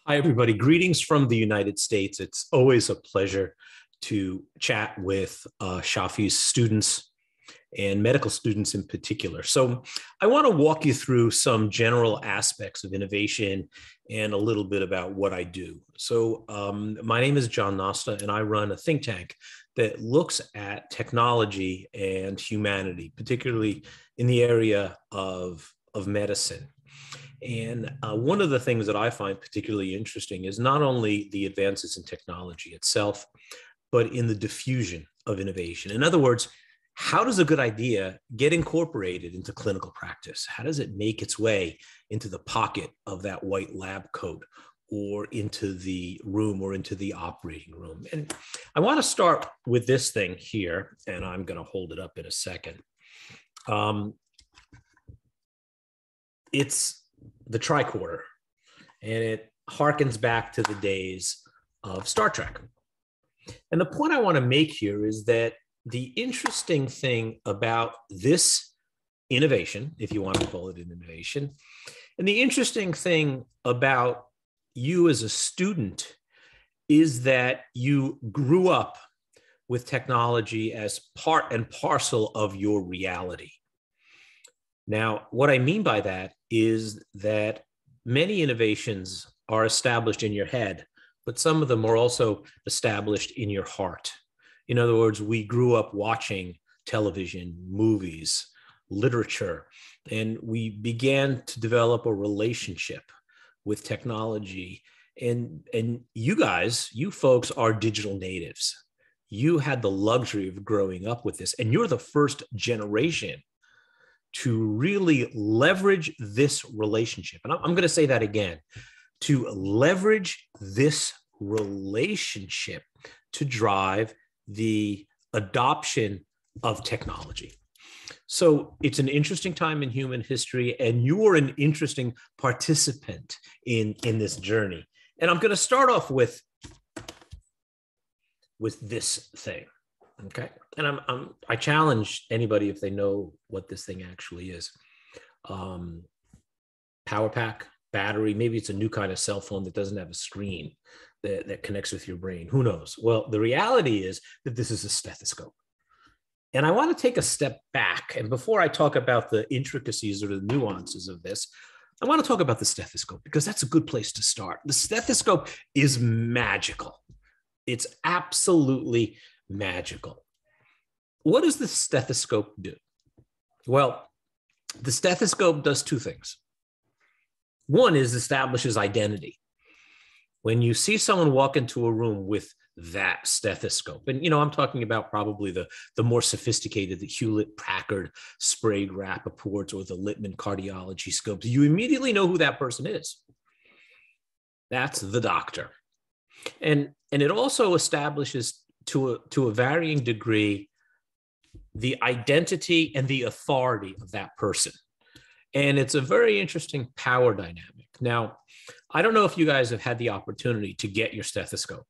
Hi, everybody. Greetings from the United States. It's always a pleasure to chat with Shafi's students and medical students in particular. So I want to walk you through some general aspects of innovation and a little bit about what I do. So my name is John Nosta, and I run a think tank that looks at technology and humanity, particularly in the area of medicine. And one of the things that I find particularly interesting is not only the advances in technology itself, but in the diffusion of innovation. In other words, how does a good idea get incorporated into clinical practice? How does it make its way into the pocket of that white lab coat or into the room or into the operating room? And I want to start with this thing here, and I'm going to hold it up in a second. It's the tricorder, and it harkens back to the days of Star Trek. And the point I want to make here is that the interesting thing about this innovation, if you want to call it an innovation, and the interesting thing about you as a student is that you grew up with technology as part and parcel of your reality. Now, what I mean by that is that many innovations are established in your head, but some of them are also established in your heart. In other words, we grew up watching television, movies, literature, and we began to develop a relationship with technology. And you guys, you folks are digital natives. You had the luxury of growing up with this, and you're the first generation to really leverage this relationship. And I'm going to say that again, to leverage this relationship to drive the adoption of technology. So it's an interesting time in human history, and you are an interesting participant in this journey. And I'm going to start off with this thing. Okay. And I challenge anybody if they know what this thing actually is. Power pack, battery, maybe it's a new kind of cell phone that doesn't have a screen that connects with your brain. Who knows? Well, the reality is that this is a stethoscope. And I want to take a step back. And before I talk about the intricacies or the nuances of this, I want to talk about the stethoscope because that's a good place to start. The stethoscope is magical. It's absolutely magical. What does the stethoscope do? Well, the stethoscope does two things. One is establishes identity. When you see someone walk into a room with that stethoscope, and I'm talking about probably the more sophisticated, the Hewlett-Packard, Sprague Rappaports, or the Littman cardiology scopes, you immediately know who that person is. That's the doctor. And it also establishes to a varying degree the identity and the authority of that person. And it's a very interesting power dynamic. Now, I don't know if you guys have had the opportunity to get your stethoscope,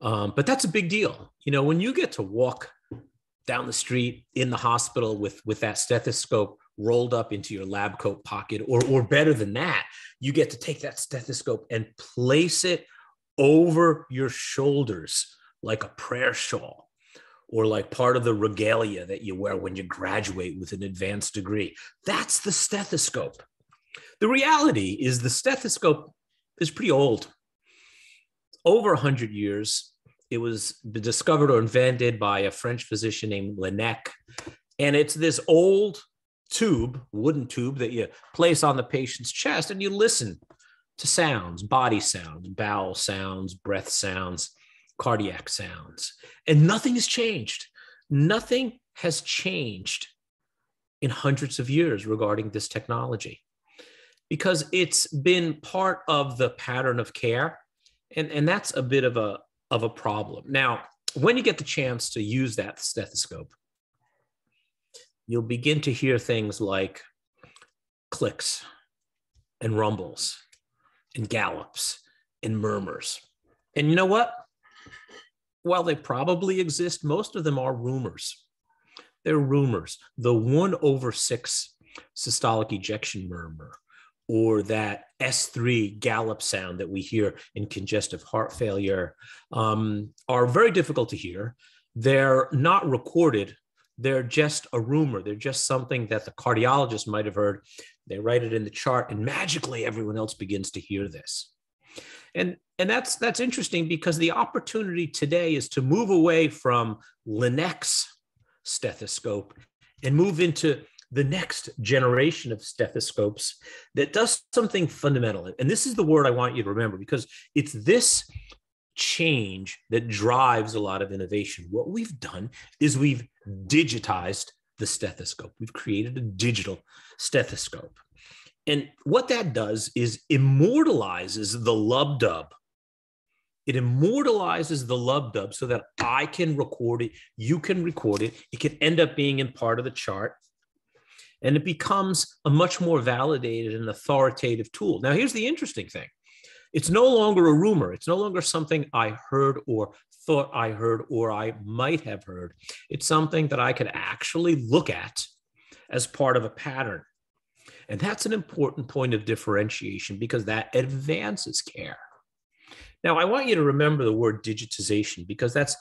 but that's a big deal. When you get to walk down the street in the hospital with that stethoscope rolled up into your lab coat pocket, or better than that, you get to take that stethoscope and place it over your shoulders like a prayer shawl, or like part of the regalia that you wear when you graduate with an advanced degree. That's the stethoscope. The reality is the stethoscope is pretty old. Over 100 years. It was discovered or invented by a French physician named Laennec. And it's this old tube, wooden tube, that you place on the patient's chest and you listen to sounds, body sounds, bowel sounds, breath sounds, cardiac sounds. And nothing has changed. Nothing has changed in hundreds of years regarding this technology, because it's been part of the pattern of care. And that's a bit of a problem. Now, when you get the chance to use that stethoscope, you'll begin to hear things like clicks and rumbles and gallops and murmurs. And you know what? While they probably exist, most of them are rumors. They're rumors. The 1/6 systolic ejection murmur, or that S3 gallop sound that we hear in congestive heart failure are very difficult to hear. They're not recorded. They're just a rumor. They're just something that the cardiologist might have heard. They write it in the chart, and magically everyone else begins to hear this. And that's interesting, because the opportunity today is to move away from Linux stethoscope and move into the next generation of stethoscopes that does something fundamental. And this is the word I want you to remember, because it's this change that drives a lot of innovation. What we've done is we've digitized the stethoscope. We've created a digital stethoscope. And what that does is immortalizes the lub dub. It immortalizes the lub dub so that I can record it, you can record it, it can end up being in part of the chart, and it becomes a much more validated and authoritative tool. Now, here's the interesting thing. It's no longer a rumor. It's no longer something I heard or thought I heard or I might have heard. It's something that I could actually look at as part of a pattern. And that's an important point of differentiation, because that advances care. Now, I want you to remember the word digitization, because that's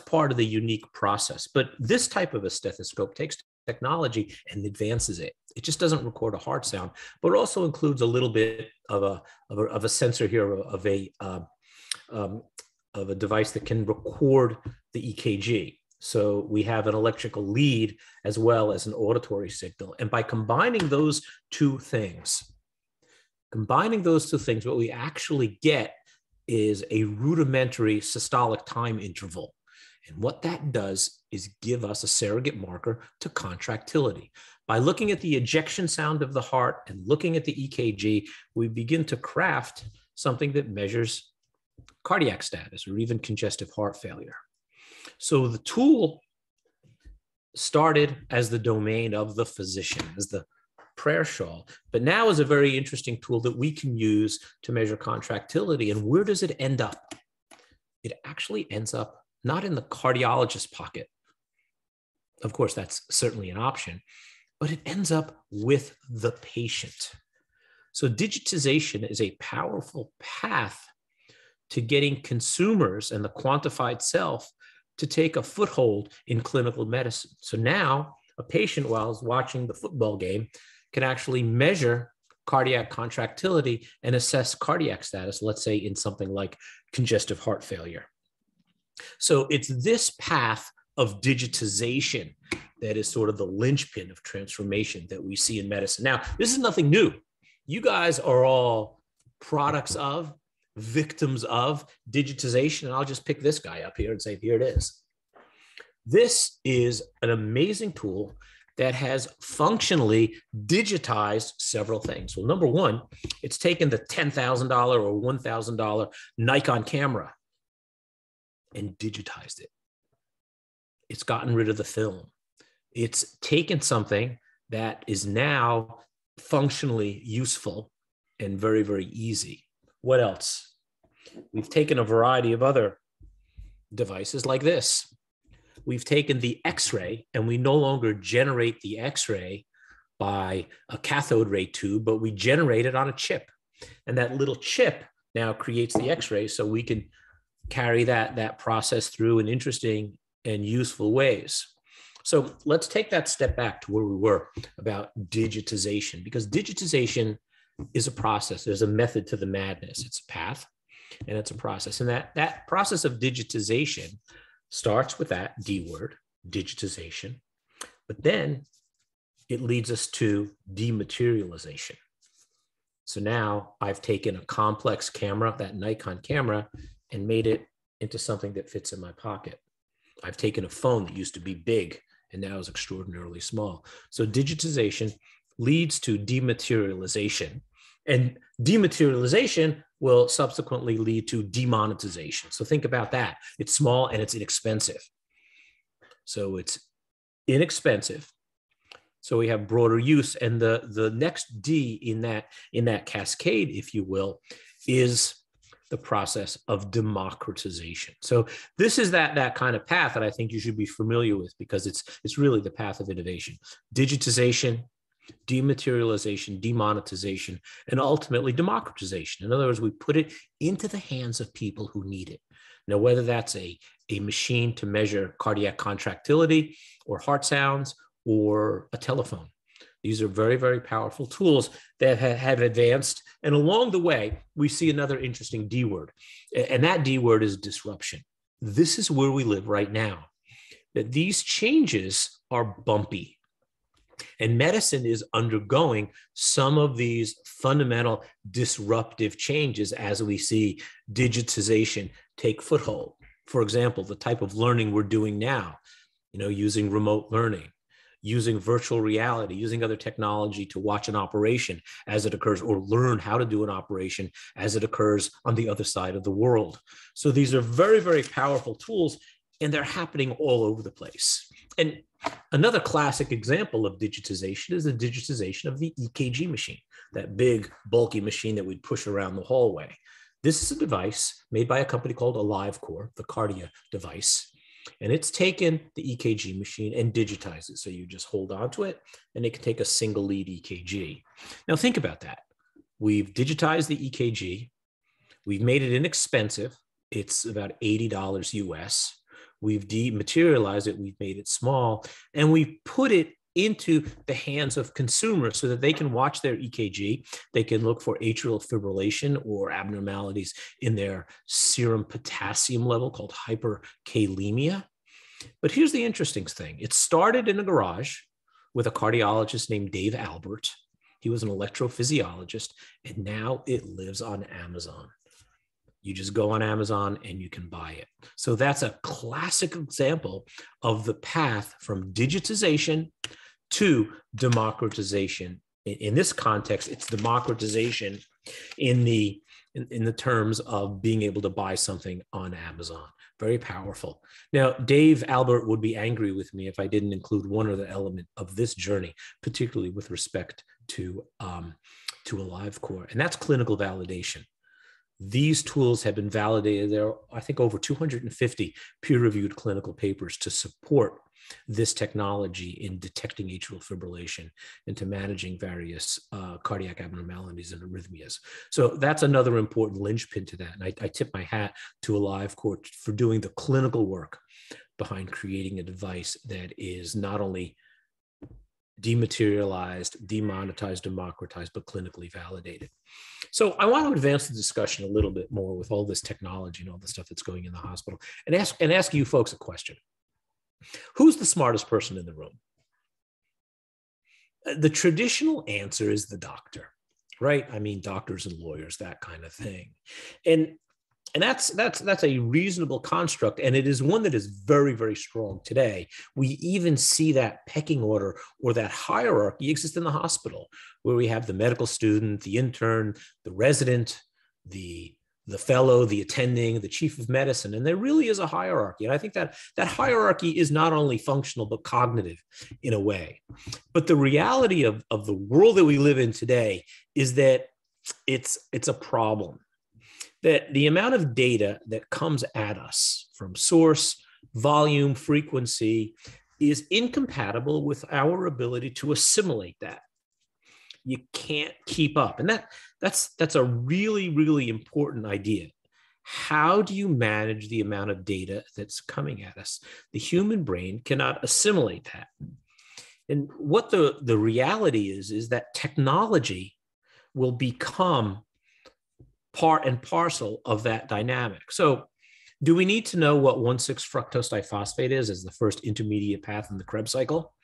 part of the unique process. But this type of a stethoscope takes technology and advances it. It just doesn't record a heart sound, but it also includes a little bit of a sensor here, of a device that can record the EKG. So we have an electrical lead as well as an auditory signal. And by combining those two things, what we actually get is a rudimentary systolic time interval. And what that does is give us a surrogate marker to contractility. By looking at the ejection sound of the heart and looking at the EKG, we begin to craft something that measures cardiac status or even congestive heart failure. So the tool started as the domain of the physician, as the prayer shawl, but now is a very interesting tool that we can use to measure contractility. And where does it end up? It actually ends up not in the cardiologist's pocket. Of course, that's certainly an option, but it ends up with the patient. So digitization is a powerful path to getting consumers and the quantified self to take a foothold in clinical medicine. So now a patient, while he's watching the football game, can actually measure cardiac contractility and assess cardiac status, let's say in something like congestive heart failure. So it's this path of digitization that is sort of the linchpin of transformation that we see in medicine. Now, this is nothing new. You guys are all products of, victims of digitization. And I'll just pick this guy up here and say, here it is. This is an amazing tool that has functionally digitized several things. Well, number one, it's taken the $10,000 or $1,000 Nikon camera and digitized it. It's gotten rid of the film. It's taken something that is now functionally useful and very, very easy. What else? We've taken a variety of other devices like this. We've taken the X-ray, and we no longer generate the X-ray by a cathode ray tube, but we generate it on a chip. And that little chip now creates the X-ray, so we can carry that process through in interesting and useful ways. So let's take that step back to where we were about digitization, because digitization is a process. There's a method to the madness. It's a path and it's a process. And that process of digitization starts with that D word, digitization, but then it leads us to dematerialization. So now I've taken a complex camera, that Nikon camera, and made it into something that fits in my pocket. I've taken a phone that used to be big and now is extraordinarily small. So digitization leads to dematerialization, and dematerialization will subsequently lead to demonetization. So think about that. It's small and it's inexpensive. So it's inexpensive. So we have broader use. And the next D in that cascade, if you will, is the process of democratization. So this is that kind of path that I think you should be familiar with, because it's really the path of innovation. Digitization, dematerialization, demonetization, and ultimately democratization. In other words, we put it into the hands of people who need it. Now, whether that's a machine to measure cardiac contractility or heart sounds or a telephone. These are very, very powerful tools that have advanced. And along the way, we see another interesting D word. And that D word is disruption. This is where we live right now. That these changes are bumpy. And medicine is undergoing some of these fundamental disruptive changes as we see digitization take foothold. For example, the type of learning we're doing now, using remote learning, using virtual reality, using other technology to watch an operation as it occurs, or learn how to do an operation as it occurs on the other side of the world. So these are very, very powerful tools, and they're happening all over the place. And another classic example of digitization is the digitization of the EKG machine, that big, bulky machine that we'd push around the hallway. This is a device made by a company called AliveCor, the Cardia device. And it's taken the EKG machine and digitized it. So you just hold on to it and it can take a single lead EKG. Now think about that. We've digitized the EKG. We've made it inexpensive. It's about $80 US. We've dematerialized it. We've made it small, and we put it into the hands of consumers so that they can watch their EKG. They can look for atrial fibrillation or abnormalities in their serum potassium level called hyperkalemia. But here's the interesting thing. It started in a garage with a cardiologist named Dave Albert. He was an electrophysiologist, and now it lives on Amazon. You just go on Amazon and you can buy it. So that's a classic example of the path from digitization to democratization. In this context, it's democratization in the terms of being able to buy something on Amazon. Very powerful. Now, Dave Albert would be angry with me if I didn't include one other element of this journey, particularly with respect to AliveCor, and that's clinical validation. These tools have been validated. There are, I think, over 250 peer-reviewed clinical papers to support this technology in detecting atrial fibrillation and to managing various cardiac abnormalities and arrhythmias. So that's another important linchpin to that. And I tip my hat to AliveCor for doing the clinical work behind creating a device that is not only dematerialized, demonetized, democratized, but clinically validated. So I want to advance the discussion a little bit more with all this technology and all the stuff that's going in the hospital, and ask you folks a question. Who's the smartest person in the room? The traditional answer is the doctor, right? I mean, doctors and lawyers, that kind of thing. And that's a reasonable construct, and it is one that is very, very strong today. We even see that pecking order or that hierarchy exist in the hospital, where we have the medical student, the intern, the resident, the fellow, the attending, the chief of medicine, and there really is a hierarchy. And I think that hierarchy is not only functional but cognitive in a way. But the reality of the world that we live in today is that it's a problem. That the amount of data that comes at us from source, volume, frequency is incompatible with our ability to assimilate that. You can't keep up. And that's a really, really important idea. How do you manage the amount of data that's coming at us? The human brain cannot assimilate that. And what the reality is that technology will become part and parcel of that dynamic. So do we need to know what 1,6-fructose diphosphate is as the first intermediate path in the Krebs cycle?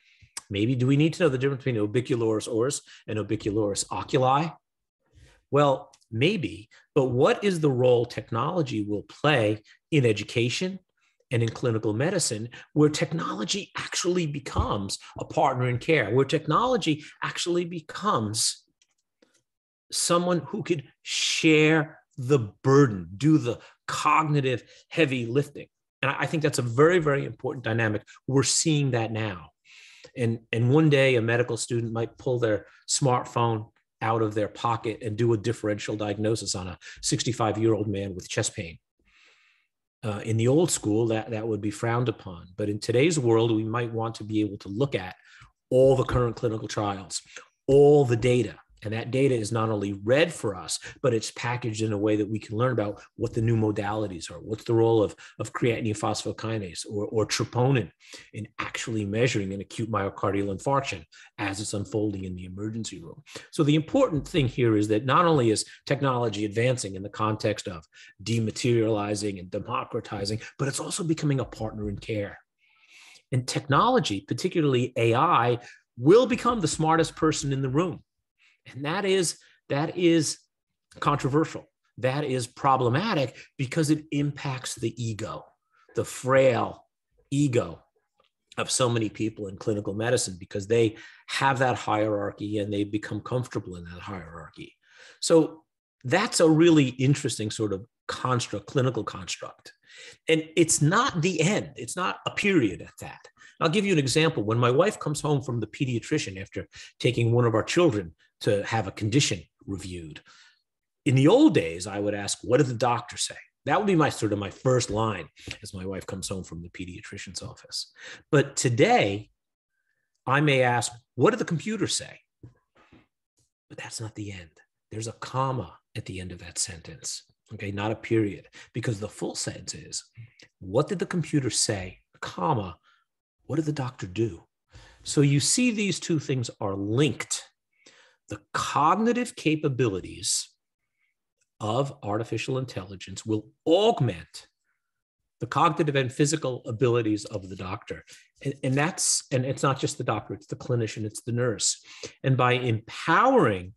Maybe. Do we need to know the difference between orbicularis oris and orbicularis oculi? Well, maybe, but what is the role technology will play in education and in clinical medicine, where technology actually becomes a partner in care, where technology actually becomes someone who could share the burden, do the cognitive heavy lifting. And I think that's a very, very important dynamic. We're seeing that now. And one day a medical student might pull their smartphone out of their pocket and do a differential diagnosis on a 65-year-old man with chest pain. In the old school, that would be frowned upon. But in today's world, we might want to be able to look at all the current clinical trials, all the data. And that data is not only read for us, but it's packaged in a way that we can learn about what the new modalities are. What's the role of creatine phosphokinase or troponin in actually measuring an acute myocardial infarction as it's unfolding in the emergency room. So the important thing here is that not only is technology advancing in the context of dematerializing and democratizing, but it's also becoming a partner in care. And technology, particularly AI, will become the smartest person in the room. And that is controversial. That is problematic because it impacts the ego, the frail ego of so many people in clinical medicine, because they have that hierarchy and they become comfortable in that hierarchy. So that's a really interesting sort of construct, clinical construct. And it's not the end. It's not a period at that. I'll give you an example. When my wife comes home from the pediatrician after taking one of our children to have a condition reviewed, in the old days, I would ask, what did the doctor say? That would be my first line as my wife comes home from the pediatrician's office. But today, I may ask, what did the computer say? But that's not the end. There's a comma at the end of that sentence, okay, not a period, because the full sentence is, what did the computer say, comma, what did the doctor do? So you see these two things are linked. The cognitive capabilities of artificial intelligence will augment the cognitive and physical abilities of the doctor. And it's not just the doctor, it's the clinician, it's the nurse. And by empowering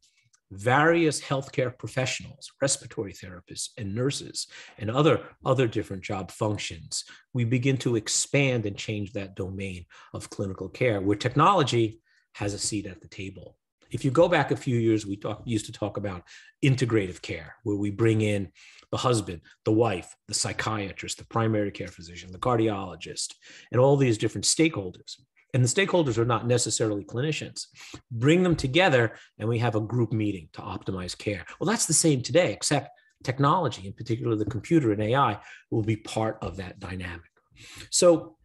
various healthcare professionals, respiratory therapists and nurses, and other different job functions, we begin to expand and change that domain of clinical care where technology has a seat at the table. If you go back a few years, we used to talk about integrative care, where we bring in the husband, the wife, the psychiatrist, the primary care physician, the cardiologist, and all these different stakeholders. And the stakeholders are not necessarily clinicians. Bring them together and we have a group meeting to optimize care. Well, that's the same today, except technology, in particular the computer and AI, will be part of that dynamic. So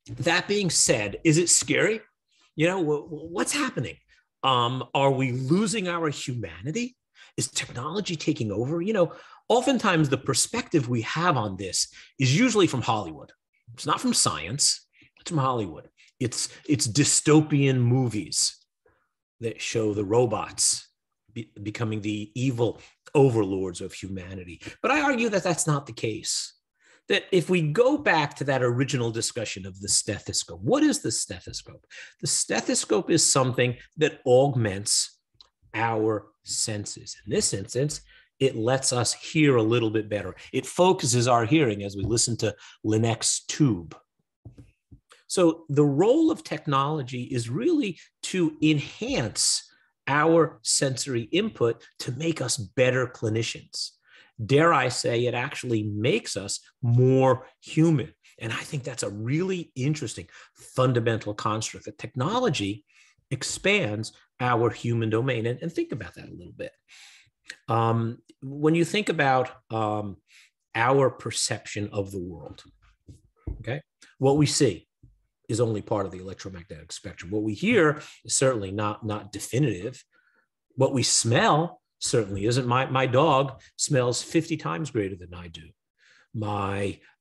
that being said, is it scary? You know, what's happening? Are we losing our humanity? Is technology taking over? You know, oftentimes the perspective we have on this is usually from Hollywood. It's not from science, it's from Hollywood. It's dystopian movies that show the robots becoming the evil overlords of humanity. But I argue that that's not the case. That if we go back to that original discussion of the stethoscope, what is the stethoscope? The stethoscope is something that augments our senses. In this instance, it lets us hear a little bit better. It focuses our hearing as we listen to Lynette's tube. So the role of technology is really to enhance our sensory input to make us better clinicians. Dare I say, it actually makes us more human. And I think that's a really interesting fundamental construct, that technology expands our human domain. And think about that a little bit. When you think about our perception of the world, okay, what we see is only part of the electromagnetic spectrum. What we hear is certainly not definitive. What we smell certainly isn't. My dog smells 50 times greater than I do.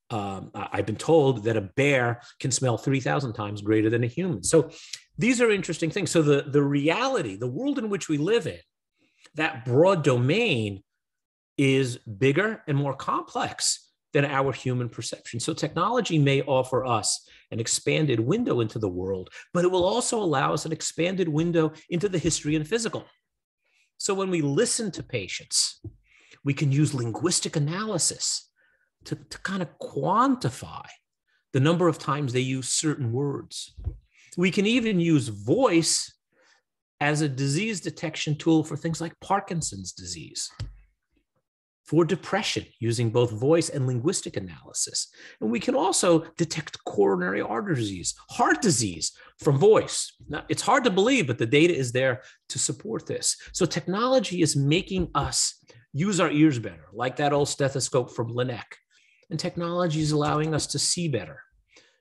I've been told that a bear can smell 3,000 times greater than a human. So these are interesting things. So the reality, the world in which we live in, that broad domain is bigger and more complex than our human perception. So technology may offer us an expanded window into the world, but it will also allow us an expanded window into the history and physical. So when we listen to patients, we can use linguistic analysis to kind of quantify the number of times they use certain words. We can even use voice as a disease detection tool for things like Parkinson's disease, for depression, using both voice and linguistic analysis. And we can also detect coronary artery disease, heart disease from voice. Now, it's hard to believe, but the data is there to support this. So technology is making us use our ears better, like that old stethoscope from Lynette. And technology is allowing us to see better.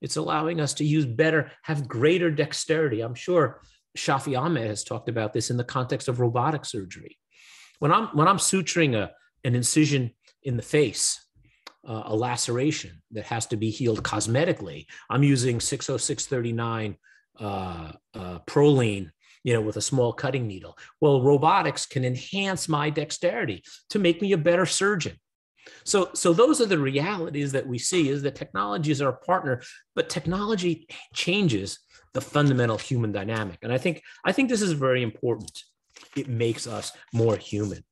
It's allowing us to use better, have greater dexterity. I'm sure Shafi Ahmed has talked about this in the context of robotic surgery. When I'm suturing an incision in the face, a laceration that has to be healed cosmetically, I'm using 60639 Proline, with a small cutting needle. Well, robotics can enhance my dexterity to make me a better surgeon. So those are the realities that we see, is that technology is our partner, but technology changes the fundamental human dynamic. And I think this is very important. It makes us more human.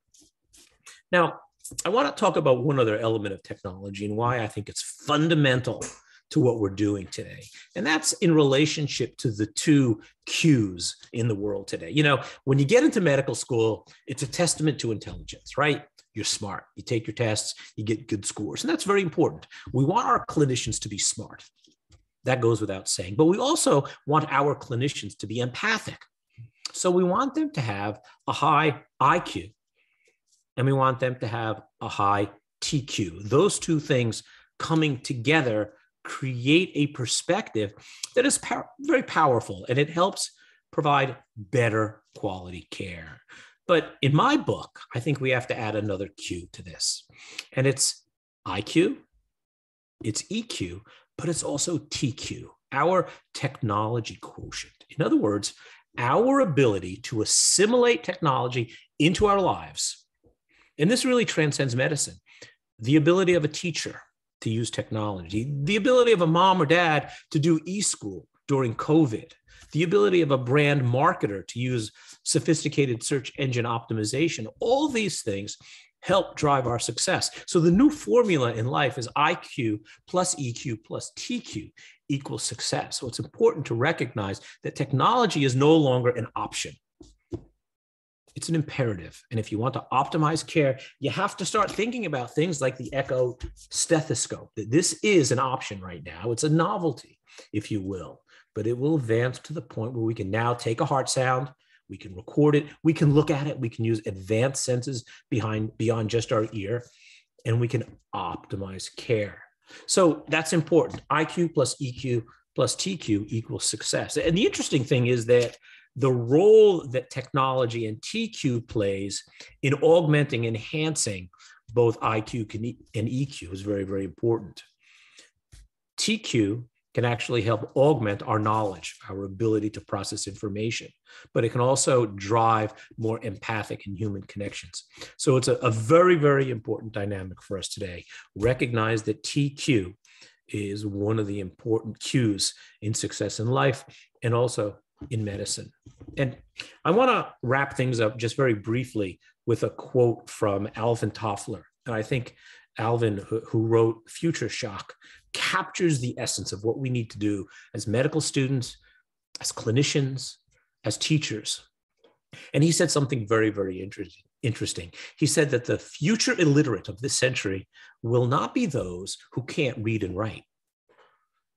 Now, I want to talk about one other element of technology and why I think it's fundamental to what we're doing today. And that's in relationship to the two Qs in the world today. When you get into medical school, it's a testament to intelligence, right? You're smart. You take your tests, you get good scores. And that's very important. We want our clinicians to be smart. That goes without saying. But we also want our clinicians to be empathic. So we want them to have a high IQ, and we want them to have a high TQ. Those two things coming together create a perspective that is very powerful, and it helps provide better quality care. But in my book, I think we have to add another Q to this, and it's IQ, it's EQ, but it's also TQ, our technology quotient. In other words, our ability to assimilate technology into our lives. And this really transcends medicine. The ability of a teacher to use technology, the ability of a mom or dad to do e-school during COVID, the ability of a brand marketer to use sophisticated search engine optimization. All these things help drive our success. So the new formula in life is IQ plus EQ plus TQ equals success. So it's important to recognize that technology is no longer an option. It's an imperative. And if you want to optimize care, you have to start thinking about things like the echo stethoscope. That this is an option right now. It's a novelty, if you will, but it will advance to the point where we can now take a heart sound, we can record it, we can look at it, we can use advanced senses beyond just our ear, and we can optimize care. So that's important. IQ plus EQ plus TQ equals success. And the interesting thing is that the role that technology and TQ plays in augmenting, enhancing both IQ and EQ is very, very important. TQ can actually help augment our knowledge, our ability to process information, but it can also drive more empathic and human connections. So it's a very, very important dynamic for us today. Recognize that TQ is one of the important Qs in success in life and also in medicine. And I want to wrap things up just very briefly with a quote from Alvin Toffler. And I think Alvin, who wrote Future Shock, captures the essence of what we need to do as medical students, as clinicians, as teachers. And he said something very, very interesting. He said that the future illiterate of this century will not be those who can't read and write.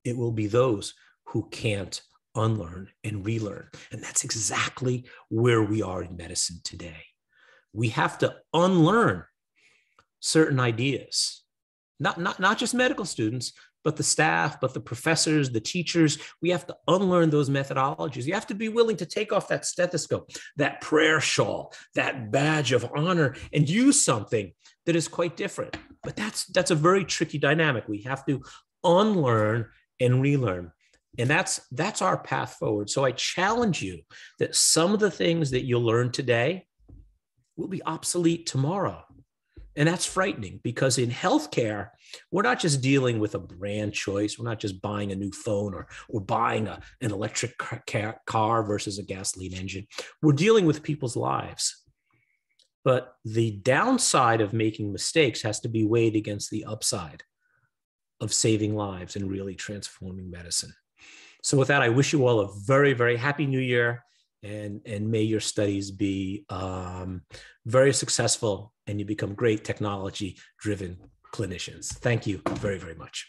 It will be those who can't unlearn and relearn. And that's exactly where we are in medicine today. We have to unlearn certain ideas, not just medical students, but the staff, but the professors, the teachers. We have to unlearn those methodologies. You have to be willing to take off that stethoscope, that prayer shawl, that badge of honor, and use something that is quite different. But that's a very tricky dynamic. We have to unlearn and relearn. And that's our path forward. So I challenge you that some of the things that you'll learn today will be obsolete tomorrow. And that's frightening, because in healthcare, we're not just dealing with a brand choice. We're not just buying a new phone or buying an electric car versus a gasoline engine. We're dealing with people's lives. But the downside of making mistakes has to be weighed against the upside of saving lives and really transforming medicine. So with that, I wish you all a very, very happy new year, and may your studies be very successful and you become great technology-driven clinicians. Thank you very, very much.